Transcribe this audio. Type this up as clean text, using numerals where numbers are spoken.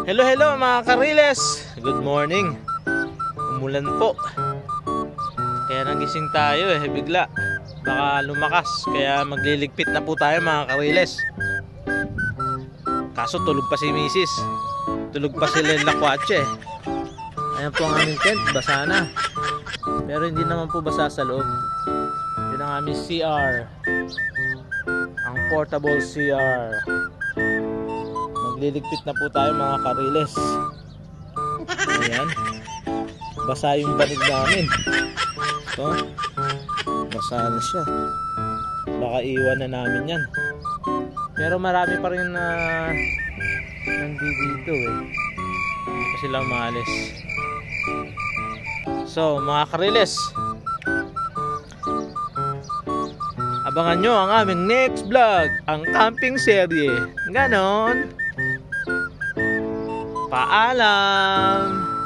Hello, hello mga kariles. Good morning. Umulan po. Kaya nagising tayo bigla. Baka lumakas. Kaya magliligpit na po tayo mga kariles. Kaso tulog pa si Mrs. Tulog pa si Lela Kwatche. Ayan po ang aming tent. Basa na. Pero hindi naman po basa sa loob. Yun ang aming CR. Ang portable CR. Magliligpit na po tayo mga kariles. Ayan. Basa yung banig namin. Ito. Basa na siya. Baka iwan na namin yan. Pero marami pa rin na nandito hindi pa sila maalis. So mga kariles, abangan nyo ang aming next vlog, ang camping serye. Ganon. Paalam.